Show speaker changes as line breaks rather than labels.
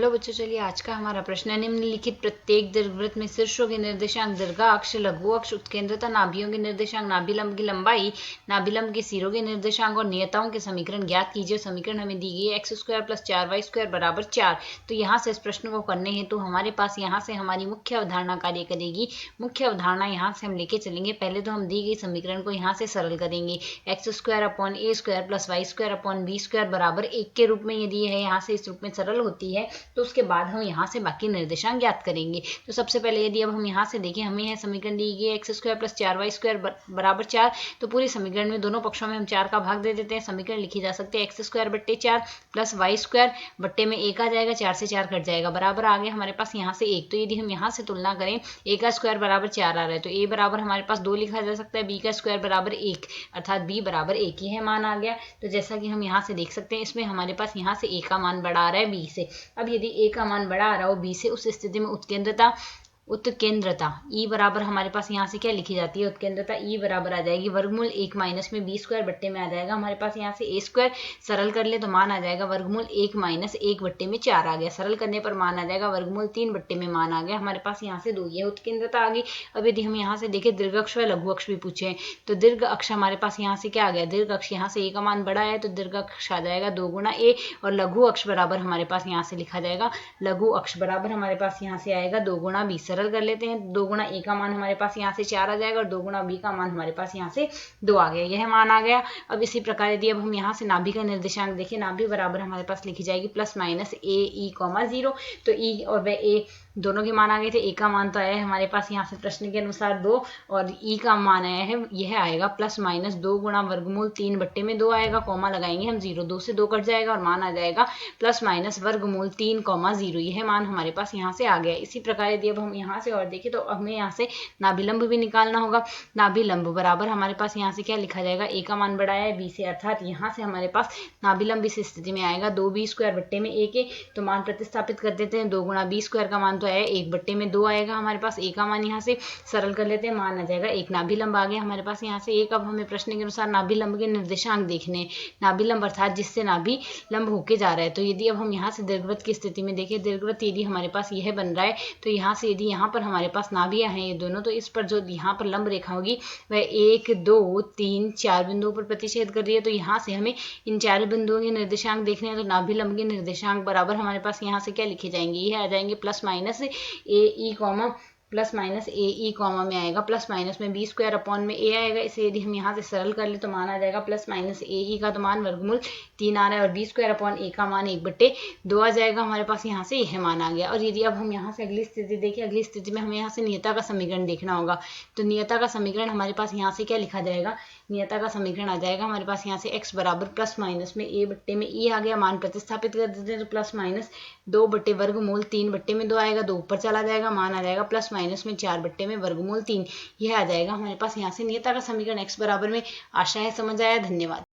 Hello बच्चों, चलिए आज का हमारा प्रश्न है निम्नलिखित प्रत्येक दीर्घवृत्त में शीर्षों के निर्देशांक दीर्घाक्ष, लघु अक्ष, उत्केंद्रता, नाभियों के निर्देशांक, नाभिलंब की लंबाई, नाभिलंब के सिरों के निर्देशांक और नियताओं के समीकरण ज्ञात कीजिए। समीकरण हमें दी गई है x² + 4y² = 4। तो यहाँ से इस प्रश्न को करने हेतु हमारे पास यहाँ से हमारी मुख्य अवधारणा कार्य करेगी। मुख्य अवधारणा यहाँ से हम लेके चलेंगे। पहले तो हम दी गई समीकरण को यहाँ से सरल करेंगे। x² / a² + y² / b² = 1 के रूप में ये दी है। यहाँ से इस रूप में सरल होती है। तो उसके बाद हम यहाँ से बाकी निर्देशांक ज्ञात करेंगे। तो सबसे पहले यदि अब हम यहाँ से देखें, हमें यह समीकरण दी गई है x² + 4y² = 4। तो पूरे समीकरण में दोनों पक्षों में हम 4 का भाग दे देते हैं। समीकरण लिखी जा सकती है x² / 4 + y² बट्टे में 1 आ जाएगा, 4 से 4 कट जाएगा, बराबर आ गया हमारे पास यहाँ से 1। तो यदि हम यहाँ से तुलना करें, a का स्क्वायर बराबर 4 आ रहा है, तो a बराबर हमारे पास 2 लिखा जा सकता है, b का स्क्वायर बराबर 1 अर्थात b बराबर 1 ही है मान आ गया। तो जैसा कि हम यहाँ से देख सकते हैं, इसमें हमारे पास यहाँ से a का मान बड़ा आ रहा है b से। अब यदि a का मान बड़ा आ रहा हो b से, उस स्थिति में उत्केंद्रता E बराबर हमारे पास यहाँ से क्या लिखी जाती है, उत्केंद्रता E बराबर आ जाएगी वर्गमूल 1 माइनस में b² बट्टे में आ जाएगा हमारे पास यहाँ से a²। सरल कर ले तो मान आ जाएगा वर्गमूल 1 माइनस 1 बट्टे में 4 आ गया। सरल करने पर मान आ जाएगा वर्गमूल 3 बट्टे में मान आ गया हमारे पास यहाँ से 2। ये उत्केंद्रता आ गई। अब यदि हम यहाँ से देखें, दीर्घ अक्ष व लघु अक्ष भी पूछे, तो दीर्घ अक्ष हमारे पास यहाँ से क्या आ गया, दीर्घ अक्ष यहाँ से a का मान बड़ा है तो दीर्घ अक्ष आ जाएगा 2 गुना a, और लघु अक्ष बराबर हमारे पास यहाँ से लिखा जाएगा, लघु अक्ष बराबर हमारे पास यहाँ से आएगा 2 गुना b। सरल कर लेते हैं, 2 गुना a का मान हमारे पास यहाँ से 4 आ जाएगा और 2 गुना b का मान हमारे पास यहाँ से 2 आ गया। यह मान आ गया। अब इसी प्रकार यदि अब हम यहाँ से नाभि का निर्देशांक देखें, नाभि बराबर हमारे पास लिखी जाएगी ± a e, 0। तो e और वह a दोनों के मान आ गए थे। a का मान तो आया है हमारे पास यहाँ से प्रश्न के अनुसार 2, और e का मान आया है, यह आएगा ±2 गुना वर्गमूल 3 बट्टे में 2 आएगा, कॉमा लगाएंगे हम 0, 2 से 2 कट जाएगा और मान आ जाएगा ± वर्गमूल 3, 0। यह मान हमारे पास यहाँ से आ गया। इसी प्रकार यदि अब हम यहाँ से और देखें, तो हमें यहाँ से नाभिलंब भी निकालना होगा। नाभिलंब बराबर हमारे पास यहाँ से क्या लिखा जाएगा, a का मान बड़ा है b से, अर्थात यहाँ से हमारे पास नाभिलंब इस स्थिति में आएगा 2b² बट्टे में 1 के। तो मान प्रतिस्थापित कर देते हैं, 2 गुना b² का मान तो आया 1 बट्टे में 2 आएगा हमारे पास। a का मान यहाँ से सरल कर लेते हैं, मान आ जाएगा 1। नाभिलंब आ गया हमारे पास यहाँ से 1। अब हमें प्रश्न के अनुसार नाभिलंब के निर्देशांक देखने, नाभिलंब अर्थात जिससे नाभि लंब होके जा रहा है। तो यदि अब हम यहाँ से दीर्घवृत्त की स्थिति में देखें, दीर्घवृत्त यदि हमारे पास यह बन रहा है, तो यहाँ से यदि यहाँ पर हमारे पास नाभियाँ हैं ये दोनों, तो इस पर जो यहाँ पर लंब रेखा होगी वह 1 2 3 4 बिंदुओं पर प्रतिच्छेद कर रही है। तो यहाँ से हमें इन 4 बिंदुओं के निर्देशांक देखने हैं। तो नाभिलंब के निर्देशांक बराबर हमारे पास यहाँ से क्या लिखे जाएंगे, ये आ जाएंगे ±AE, कॉमा में आएगा ± में b² अपॉन में a आएगा। इसे यदि हम यहाँ से सरल कर ले तो मान आ जाएगा ±AE का तो मान वर्गमूल 3 आ रहा है, और b² अपॉन a का मान 1 बट्टे 2 आ जाएगा हमारे पास। यहाँ से यह मान आ गया। और यदि अब हम यहाँ से अगली स्थिति देखें, अगली स्थिति में हमें यहाँ से नियता का समीकरण देखना होगा। तो नियता का समीकरण हमारे पास यहाँ से क्या लिखा जाएगा, नियता का समीकरण आ जाएगा हमारे पास यहाँ से x बराबर ± में a बट्टे में e आ गया। मान प्रतिस्थापित कर देते हैं, तो ±2 बट्टे वर्गमूल 3 बट्टे में 2 आएगा, 2 ऊपर चला जाएगा, मान आ जाएगा ± में 4 बट्टे में वर्गमूल 3। यह आ जाएगा हमारे पास यहाँ से नियता का समीकरण x बराबर में। आशा है समझ आया। धन्यवाद।